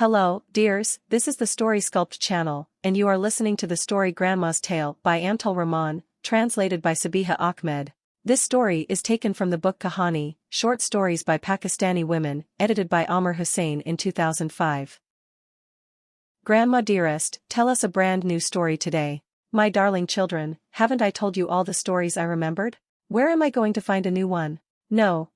Hello, dears, this is the StorySculpt channel, and you are listening to the story Grandma's Tale by Amtul Rahman, translated by Sabeeha Ahmed. This story is taken from the book KAHANI, Short Stories by Pakistani Women, edited by Aamer Hussein in 2005. Grandma dearest, tell us a brand new story today. My darling children, haven't I told you all the stories I remembered? Where am I going to find a new one? No,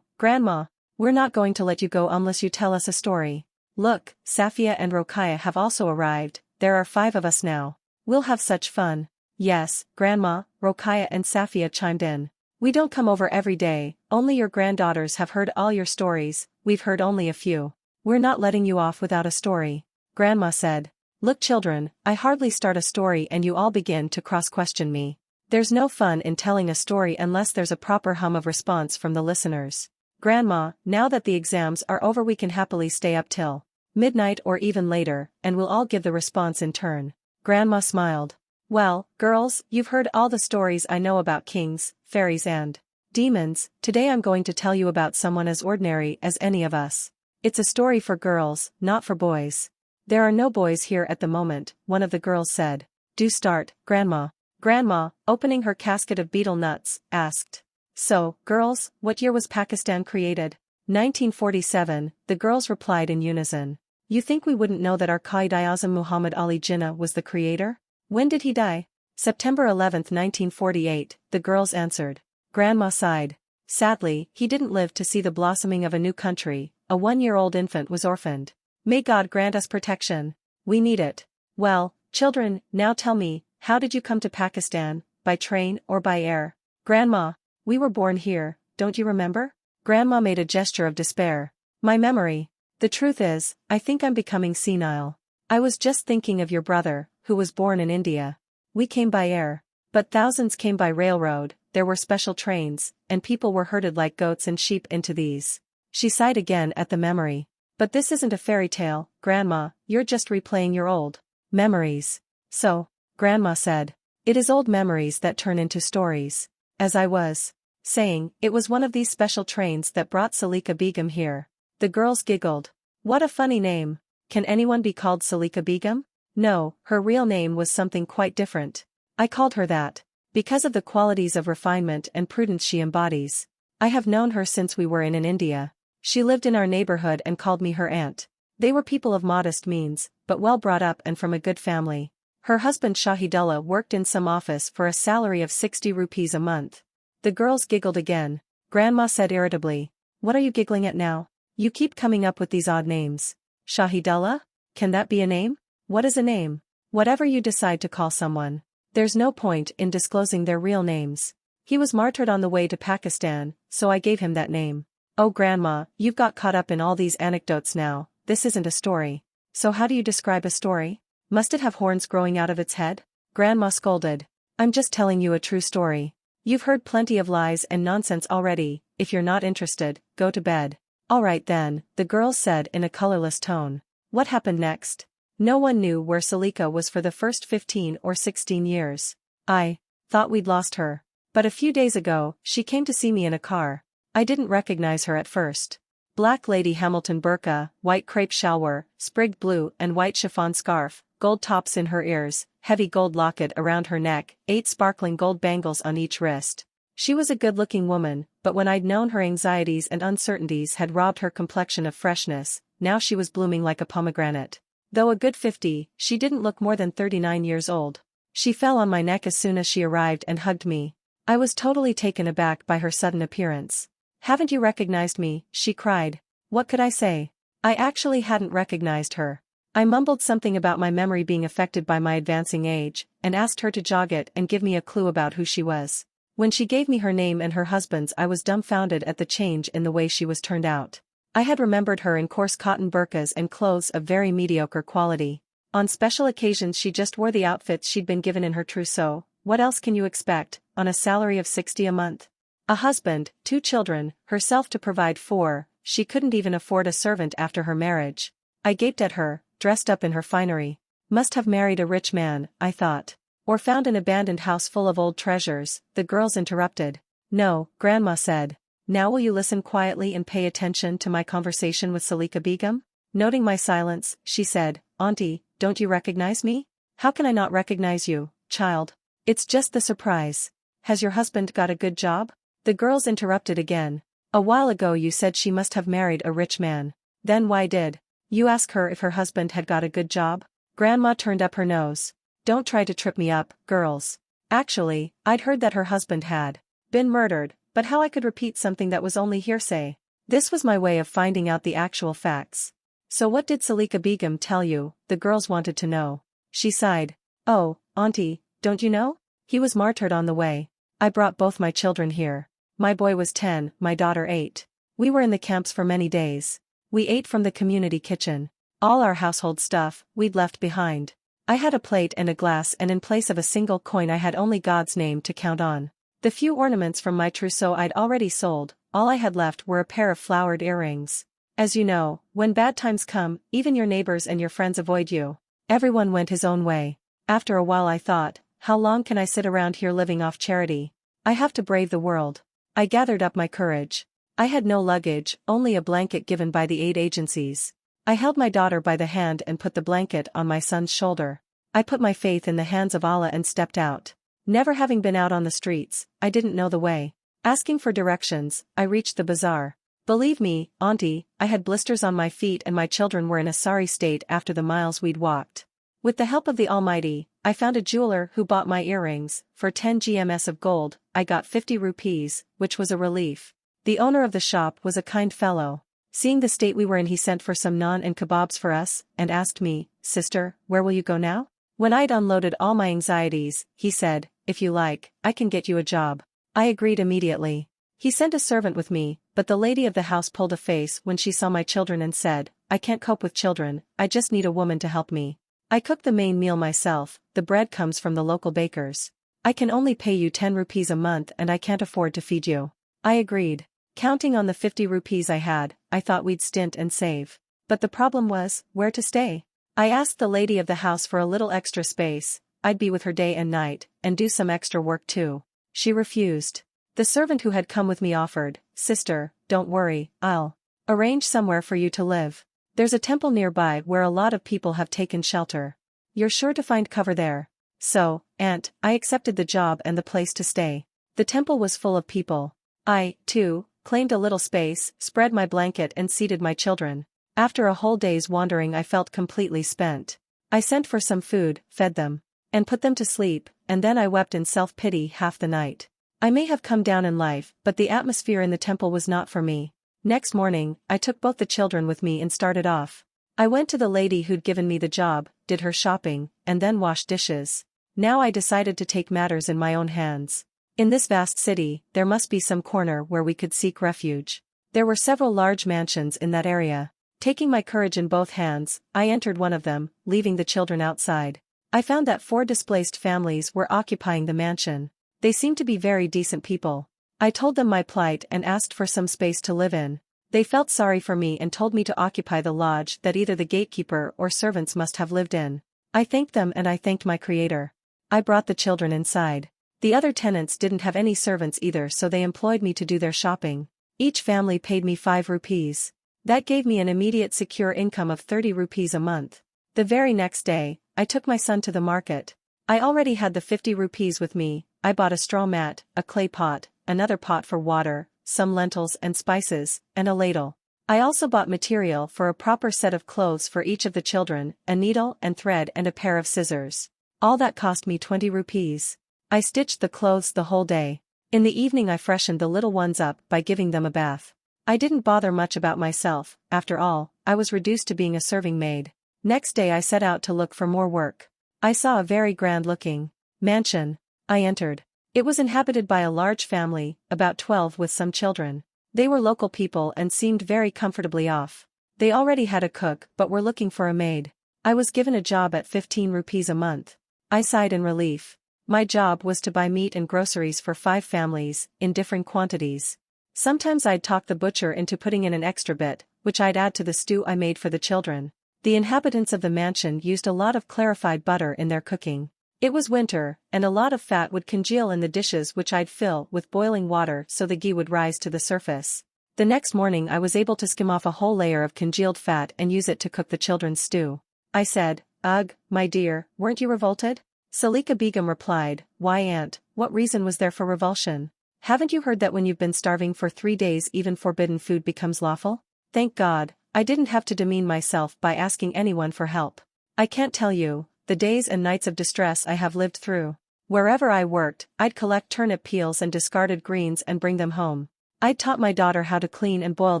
Grandma. We're not going to let you go unless you tell us a story. Look, Safiya and Rokhaya have also arrived. There are 5 of us now. We'll have such fun. Yes, Grandma, Rokhaya and Safiya chimed in. We don't come over every day, only your granddaughters have heard all your stories, we've heard only a few. We're not letting you off without a story. Grandma said. Look children, I hardly start a story and you all begin to cross-question me. There's no fun in telling a story unless there's a proper hum of response from the listeners. Grandma, now that the exams are over we can happily stay up till midnight or even later, and we'll all give the response in turn. Grandma smiled. Well, girls, you've heard all the stories I know about kings, fairies and demons. Today I'm going to tell you about someone as ordinary as any of us. It's a story for girls, not for boys. There are no boys here at the moment, one of the girls said. Do start, Grandma. Grandma, opening her casket of betel nuts, asked. So, girls, what year was Pakistan created? 1947, the girls replied in unison. You think we wouldn't know that our Qaid-i-Azam Muhammad Ali Jinnah was the creator? When did he die? September 11, 1948, the girls answered. Grandma sighed. Sadly, he didn't live to see the blossoming of a new country. A 1-year-old infant was orphaned. May God grant us protection. We need it. Well, children, now tell me, how did you come to Pakistan, by train or by air? Grandma, we were born here, don't you remember? Grandma made a gesture of despair. My memory. The truth is, I think I'm becoming senile. I was just thinking of your brother, who was born in India. We came by air. But thousands came by railroad, there were special trains, and people were herded like goats and sheep into these. She sighed again at the memory. But this isn't a fairy tale, Grandma, you're just replaying your old memories. So, Grandma said. It is old memories that turn into stories. As I was saying, it was one of these special trains that brought Salika Begum here. The girls giggled. What a funny name. Can anyone be called Salika Begum? No, her real name was something quite different. I called her that because of the qualities of refinement and prudence she embodies. I have known her since we were in India. She lived in our neighborhood and called me her aunt. They were people of modest means, but well brought up and from a good family. Her husband Shahidullah worked in some office for a salary of 60 rupees a month. The girls giggled again. Grandma said irritably. What are you giggling at now? You keep coming up with these odd names. Shahidullah? Can that be a name? What is a name? Whatever you decide to call someone. There's no point in disclosing their real names. He was martyred on the way to Pakistan, so I gave him that name. Oh Grandma, you've got caught up in all these anecdotes now. This isn't a story. So how do you describe a story? Must it have horns growing out of its head? Grandma scolded. I'm just telling you a true story. You've heard plenty of lies and nonsense already. If you're not interested, go to bed. All right then, the girls said in a colorless tone. What happened next? No one knew where Salika was for the first 15 or 16 years. I thought we'd lost her. But a few days ago, she came to see me in a car. I didn't recognize her at first. Black Lady Hamilton burqa, white crepe shalwar, sprigged blue and white chiffon scarf, gold tops in her ears, heavy gold locket around her neck, 8 sparkling gold bangles on each wrist. She was a good-looking woman, but when I'd known her anxieties and uncertainties had robbed her complexion of freshness, now she was blooming like a pomegranate. Though a good 50, she didn't look more than 39 years old. She fell on my neck as soon as she arrived and hugged me. I was totally taken aback by her sudden appearance. Haven't you recognized me? She cried. What could I say? I actually hadn't recognized her. I mumbled something about my memory being affected by my advancing age, and asked her to jog it and give me a clue about who she was. When she gave me her name and her husband's I was dumbfounded at the change in the way she was turned out. I had remembered her in coarse cotton burqas and clothes of very mediocre quality. On special occasions she just wore the outfits she'd been given in her trousseau. What else can you expect, on a salary of 60 a month? A husband, 2 children, herself to provide for, she couldn't even afford a servant after her marriage. I gaped at her, dressed up in her finery. Must have married a rich man, I thought. Or found an abandoned house full of old treasures. The girls interrupted. No, Grandma said. Now will you listen quietly and pay attention to my conversation with Salika Begum? Noting my silence, she said, "Auntie, don't you recognize me?" "How can I not recognize you, child? It's just the surprise. Has your husband got a good job?" The girls interrupted again. "A while ago you said she must have married a rich man. Then why did you ask her if her husband had got a good job?" Grandma turned up her nose. "Don't try to trip me up, girls. Actually, I'd heard that her husband had been murdered, but how I could repeat something that was only hearsay. This was my way of finding out the actual facts. "So what did Salika Begum tell you?" the girls wanted to know. She sighed. "Oh, Auntie, don't you know? He was martyred on the way. I brought both my children here. My boy was 10, my daughter 8. We were in the camps for many days. We ate from the community kitchen. All our household stuff we'd left behind. I had a plate and a glass, and in place of a single coin I had only God's name to count on. The few ornaments from my trousseau I'd already sold. All I had left were a pair of flowered earrings. As you know, when bad times come, even your neighbors and your friends avoid you. Everyone went his own way. After a while I thought, how long can I sit around here living off charity? I have to brave the world." I gathered up my courage. I had no luggage, only a blanket given by the aid agencies. I held my daughter by the hand and put the blanket on my son's shoulder. I put my faith in the hands of Allah and stepped out. Never having been out on the streets, I didn't know the way. Asking for directions, I reached the bazaar. Believe me, Auntie, I had blisters on my feet and my children were in a sorry state after the miles we'd walked. With the help of the Almighty, I found a jeweler who bought my earrings. For 10 GMS of gold, I got 50 rupees, which was a relief. The owner of the shop was a kind fellow. Seeing the state we were in, he sent for some naan and kebabs for us, and asked me, "Sister, where will you go now?" When I'd unloaded all my anxieties, he said, "If you like, I can get you a job." I agreed immediately. He sent a servant with me, but the lady of the house pulled a face when she saw my children and said, "I can't cope with children, I just need a woman to help me. I cook the main meal myself, the bread comes from the local bakers. I can only pay you 10 rupees a month and I can't afford to feed you." I agreed. Counting on the 50 rupees I had, I thought we'd stint and save. But the problem was, where to stay? I asked the lady of the house for a little extra space. I'd be with her day and night, and do some extra work too. She refused. The servant who had come with me offered, "Sister, don't worry, I'll arrange somewhere for you to live. There's a temple nearby where a lot of people have taken shelter. You're sure to find cover there." So, Aunt, I accepted the job and the place to stay. The temple was full of people. I, too, claimed a little space, spread my blanket and seated my children. After a whole day's wandering I felt completely spent. I sent for some food, fed them, and put them to sleep, and then I wept in self-pity half the night. I may have come down in life, but the atmosphere in the temple was not for me. Next morning, I took both the children with me and started off. I went to the lady who'd given me the job, did her shopping, and then washed dishes. Now I decided to take matters in my own hands. In this vast city, there must be some corner where we could seek refuge. There were several large mansions in that area. Taking my courage in both hands, I entered one of them, leaving the children outside. I found that 4 displaced families were occupying the mansion. They seemed to be very decent people. I told them my plight and asked for some space to live in. They felt sorry for me and told me to occupy the lodge that either the gatekeeper or servants must have lived in. I thanked them and I thanked my creator. I brought the children inside. The other tenants didn't have any servants either, so they employed me to do their shopping. Each family paid me 5 rupees. That gave me an immediate secure income of 30 rupees a month. The very next day, I took my son to the market. I already had the 50 rupees with me. I bought a straw mat, a clay pot, another pot for water, some lentils and spices, and a ladle. I also bought material for a proper set of clothes for each of the children, a needle and thread and a pair of scissors. All that cost me 20 rupees. I stitched the clothes the whole day. In the evening I freshened the little ones up by giving them a bath. I didn't bother much about myself. After all, I was reduced to being a serving maid. Next day I set out to look for more work. I saw a very grand-looking mansion. I entered. It was inhabited by a large family, about 12 with some children. They were local people and seemed very comfortably off. They already had a cook but were looking for a maid. I was given a job at 15 rupees a month. I sighed in relief. My job was to buy meat and groceries for 5 families, in different quantities. Sometimes I'd talk the butcher into putting in an extra bit, which I'd add to the stew I made for the children. The inhabitants of the mansion used a lot of clarified butter in their cooking. It was winter, and a lot of fat would congeal in the dishes which I'd fill with boiling water so the ghee would rise to the surface. The next morning I was able to skim off a whole layer of congealed fat and use it to cook the children's stew. I said, "Ugh, my dear, weren't you revolted?" Salika Begum replied, "Why, aunt, what reason was there for revulsion? Haven't you heard that when you've been starving for 3 days even forbidden food becomes lawful?" Thank God, I didn't have to demean myself by asking anyone for help. I can't tell you, the days and nights of distress I have lived through. Wherever I worked, I'd collect turnip peels and discarded greens and bring them home. I'd taught my daughter how to clean and boil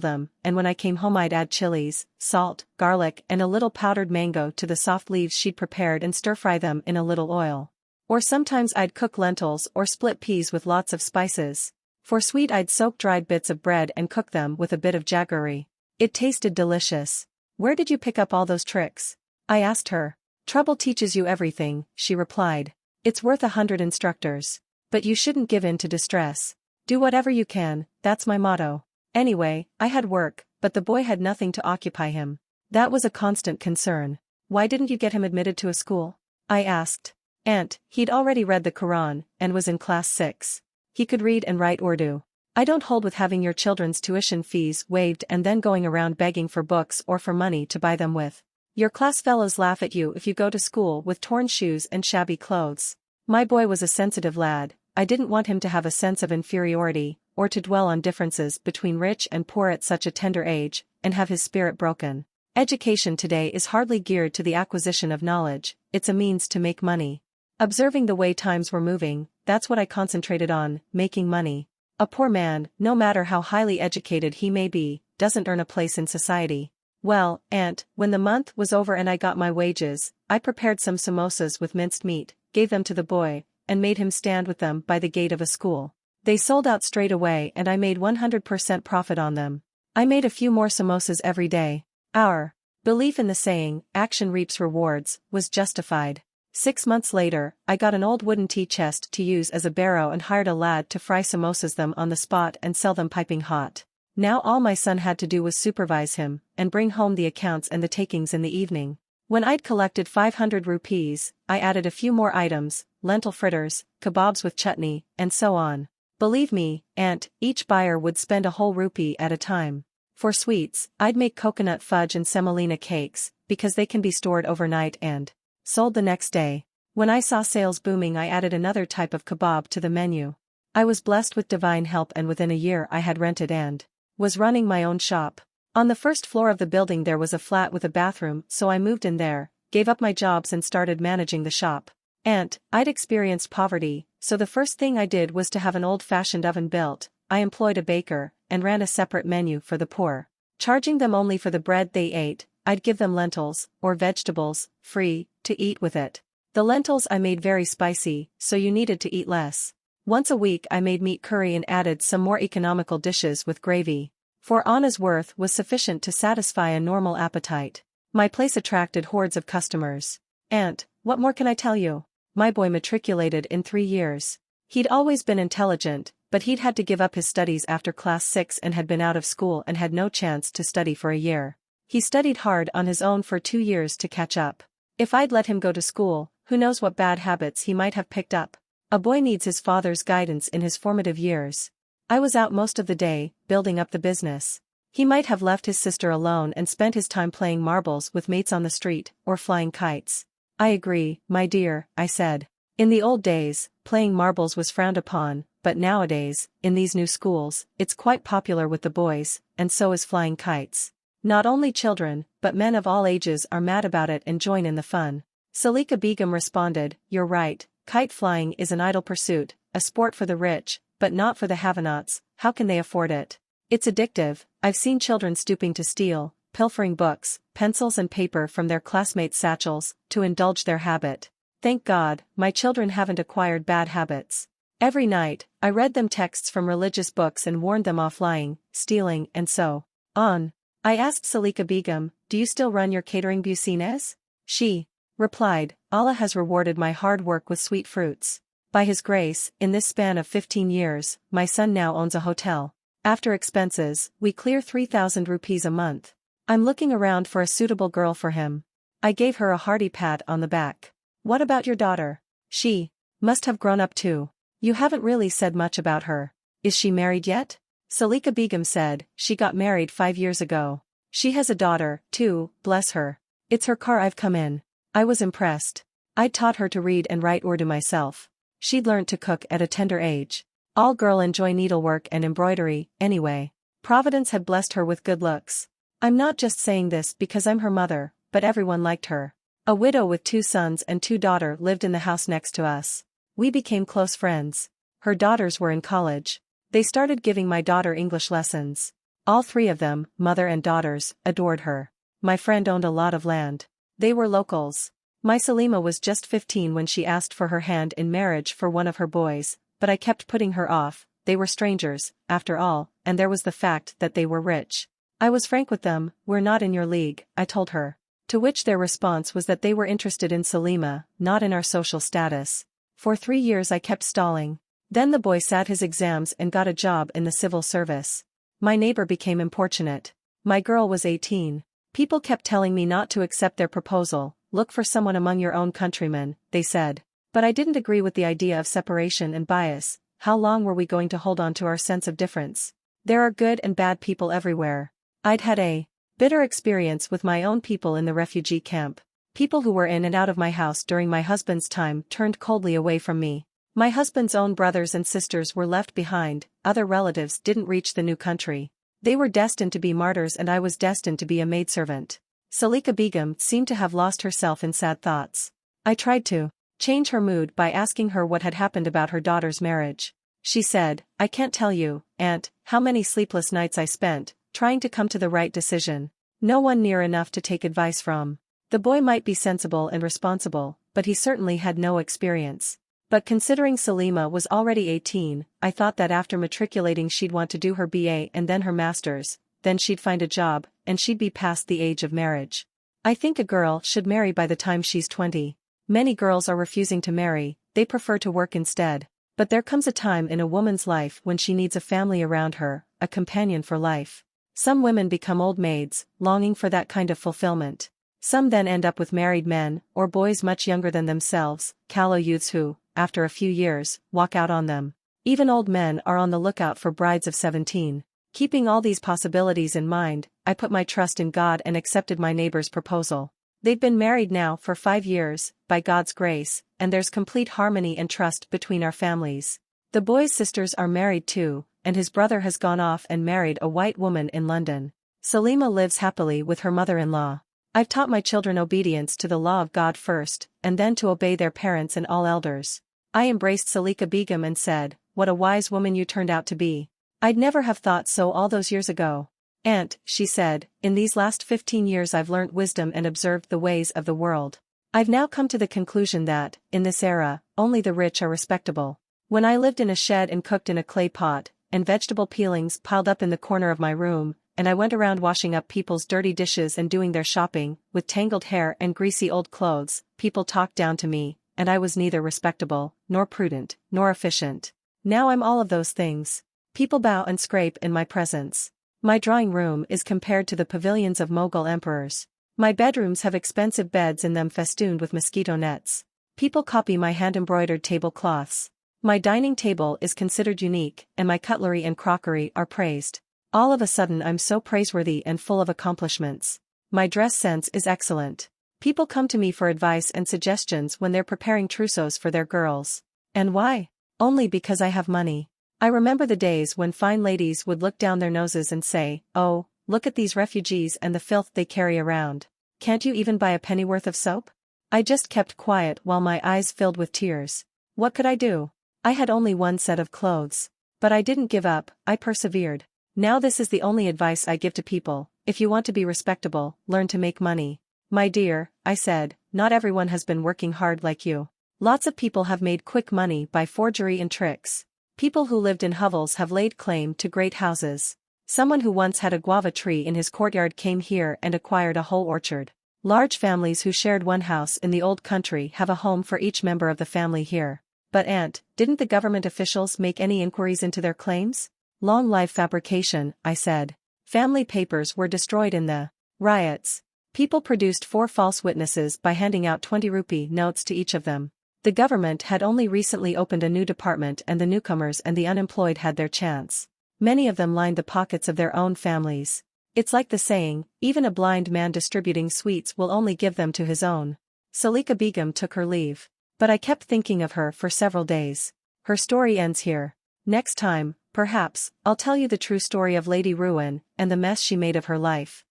them, and when I came home I'd add chilies, salt, garlic and a little powdered mango to the soft leaves she'd prepared and stir-fry them in a little oil. Or sometimes I'd cook lentils or split peas with lots of spices. For sweet I'd soak dried bits of bread and cook them with a bit of jaggery. It tasted delicious. "Where did you pick up all those tricks?" I asked her. "Trouble teaches you everything," she replied. "It's worth 100 instructors. But you shouldn't give in to distress. Do whatever you can, that's my motto." Anyway, I had work, but the boy had nothing to occupy him. That was a constant concern. "Why didn't you get him admitted to a school?" I asked. "Aunt, he'd already read the Quran, and was in class 6. He could read and write Urdu. I don't hold with having your children's tuition fees waived and then going around begging for books or for money to buy them with. Your class fellows laugh at you if you go to school with torn shoes and shabby clothes." My boy was a sensitive lad. I didn't want him to have a sense of inferiority, or to dwell on differences between rich and poor at such a tender age, and have his spirit broken. Education today is hardly geared to the acquisition of knowledge, it's a means to make money. Observing the way times were moving, that's what I concentrated on, making money. A poor man, no matter how highly educated he may be, doesn't earn a place in society. Well, aunt, when the month was over and I got my wages, I prepared some samosas with minced meat, gave them to the boy, and made him stand with them by the gate of a school. They sold out straight away and I made 100% profit on them. I made a few more samosas every day. Our belief in the saying, "action reaps rewards," was justified. 6 months later, I got an old wooden tea chest to use as a barrow and hired a lad to fry samosas them on the spot and sell them piping hot. Now all my son had to do was supervise him, and bring home the accounts and the takings in the evening. When I'd collected 500 rupees, I added a few more items, lentil fritters, kebabs with chutney, and so on. Believe me, aunt, each buyer would spend a whole rupee at a time. For sweets, I'd make coconut fudge and semolina cakes, because they can be stored overnight and sold the next day. When I saw sales booming I added another type of kebab to the menu. I was blessed with divine help and within a year I had rented and was running my own shop. On the first floor of the building there was a flat with a bathroom, so I moved in there, gave up my jobs and started managing the shop. Aunt, I'd experienced poverty, so the first thing I did was to have an old-fashioned oven built. I employed a baker, and ran a separate menu for the poor. Charging them only for the bread they ate, I'd give them lentils, or vegetables, free, to eat with it. The lentils I made very spicy, so you needed to eat less. Once a week I made meat curry and added some more economical dishes with gravy. For Anna's worth was sufficient to satisfy a normal appetite. My place attracted hordes of customers. Aunt, what more can I tell you? My boy matriculated in 3 years. He'd always been intelligent, but he'd had to give up his studies after class 6 and had been out of school and had no chance to study for a year. He studied hard on his own for 2 years to catch up. If I'd let him go to school, who knows what bad habits he might have picked up. A boy needs his father's guidance in his formative years. I was out most of the day, building up the business. He might have left his sister alone and spent his time playing marbles with mates on the street, or flying kites. I agree, my dear, I said. In the old days, playing marbles was frowned upon, but nowadays, in these new schools, it's quite popular with the boys, and so is flying kites. Not only children, but men of all ages are mad about it and join in the fun. Salika Begum responded, "You're right, kite flying is an idle pursuit, a sport for the rich, but not for the have-nots. How can they afford it? It's addictive. I've seen children stooping to steal, pilfering books, pencils and paper from their classmates' satchels, to indulge their habit. Thank God, my children haven't acquired bad habits. Every night, I read them texts from religious books and warned them off lying, stealing and so on." I asked Salika Begum, "Do you still run your catering business?" She replied, "Allah has rewarded my hard work with sweet fruits. By His grace, in this span of 15 years, my son now owns a hotel. After expenses, we clear 3,000 rupees a month. I'm looking around for a suitable girl for him." I gave her a hearty pat on the back. "What about your daughter? She must have grown up too. You haven't really said much about her. Is she married yet?" Salika Begum said, she got married 5 years ago. She has a daughter, too, bless her. It's her car I've come in. I was impressed. I'd taught her to read and write Urdu myself. She'd learnt to cook at a tender age. All girl enjoy needlework and embroidery, anyway. Providence had blessed her with good looks. I'm not just saying this because I'm her mother, but everyone liked her. A widow with 2 sons and 2 daughters lived in the house next to us. We became close friends. Her daughters were in college. They started giving my daughter English lessons. All 3 of them, mother and daughters, adored her. My friend owned a lot of land. They were locals. My Salima was just 15 when she asked for her hand in marriage for one of her boys, but I kept putting her off. They were strangers, after all, and there was the fact that they were rich. I was frank with them, we're not in your league, I told her. To which their response was that they were interested in Salima, not in our social status. For 3 years I kept stalling. Then the boy sat his exams and got a job in the civil service. My neighbor became importunate. My girl was 18. People kept telling me not to accept their proposal, look for someone among your own countrymen, they said. But I didn't agree with the idea of separation and bias. How long were we going to hold on to our sense of difference? There are good and bad people everywhere. I'd had a bitter experience with my own people in the refugee camp. People who were in and out of my house during my husband's time turned coldly away from me. My husband's own brothers and sisters were left behind, other relatives didn't reach the new country. They were destined to be martyrs and I was destined to be a maidservant. Salika Begum seemed to have lost herself in sad thoughts. I tried to change her mood by asking her what had happened about her daughter's marriage. She said, I can't tell you, Aunt, how many sleepless nights I spent, trying to come to the right decision. No one near enough to take advice from. The boy might be sensible and responsible, but he certainly had no experience. But considering Salima was already 18, I thought that after matriculating she'd want to do her BA and then her master's, then she'd find a job, and she'd be past the age of marriage. I think a girl should marry by the time she's 20. Many girls are refusing to marry, they prefer to work instead. But there comes a time in a woman's life when she needs a family around her, a companion for life. Some women become old maids, longing for that kind of fulfillment. Some then end up with married men, or boys much younger than themselves, callow youths who, after a few years, walk out on them. Even old men are on the lookout for brides of 17. Keeping all these possibilities in mind, I put my trust in God and accepted my neighbor's proposal. They've been married now for 5 years, by God's grace, and there's complete harmony and trust between our families. The boy's sisters are married too, and his brother has gone off and married a white woman in London. Salima lives happily with her mother-in-law. I've taught my children obedience to the law of God first, and then to obey their parents and all elders. I embraced Salika Begum and said, what a wise woman you turned out to be. I'd never have thought so all those years ago. Aunt, she said, in these last 15 years I've learnt wisdom and observed the ways of the world. I've now come to the conclusion that, in this era, only the rich are respectable. When I lived in a shed and cooked in a clay pot, and vegetable peelings piled up in the corner of my room, and I went around washing up people's dirty dishes and doing their shopping, with tangled hair and greasy old clothes, people talked down to me, and I was neither respectable, nor prudent, nor efficient. Now I'm all of those things. People bow and scrape in my presence. My drawing room is compared to the pavilions of Mughal emperors. My bedrooms have expensive beds in them festooned with mosquito nets. People copy my hand-embroidered tablecloths. My dining table is considered unique, and my cutlery and crockery are praised. All of a sudden I'm so praiseworthy and full of accomplishments. My dress sense is excellent. People come to me for advice and suggestions when they're preparing trousseaux for their girls. And why? Only because I have money. I remember the days when fine ladies would look down their noses and say, oh, look at these refugees and the filth they carry around. Can't you even buy a pennyworth of soap? I just kept quiet while my eyes filled with tears. What could I do? I had only one set of clothes. But I didn't give up, I persevered. Now this is the only advice I give to people: if you want to be respectable, learn to make money. My dear, I said, not everyone has been working hard like you. Lots of people have made quick money by forgery and tricks. People who lived in hovels have laid claim to great houses. Someone who once had a guava tree in his courtyard came here and acquired a whole orchard. Large families who shared one house in the old country have a home for each member of the family here. But Aunt, didn't the government officials make any inquiries into their claims? Long life fabrication, I said. Family papers were destroyed in the riots. People produced 4 false witnesses by handing out 20 rupee notes to each of them. The government had only recently opened a new department and the newcomers and the unemployed had their chance. Many of them lined the pockets of their own families. It's like the saying, even a blind man distributing sweets will only give them to his own. Salika Begum took her leave. But I kept thinking of her for several days. Her story ends here. Next time, perhaps, I'll tell you the true story of Lady Ruin and the mess she made of her life.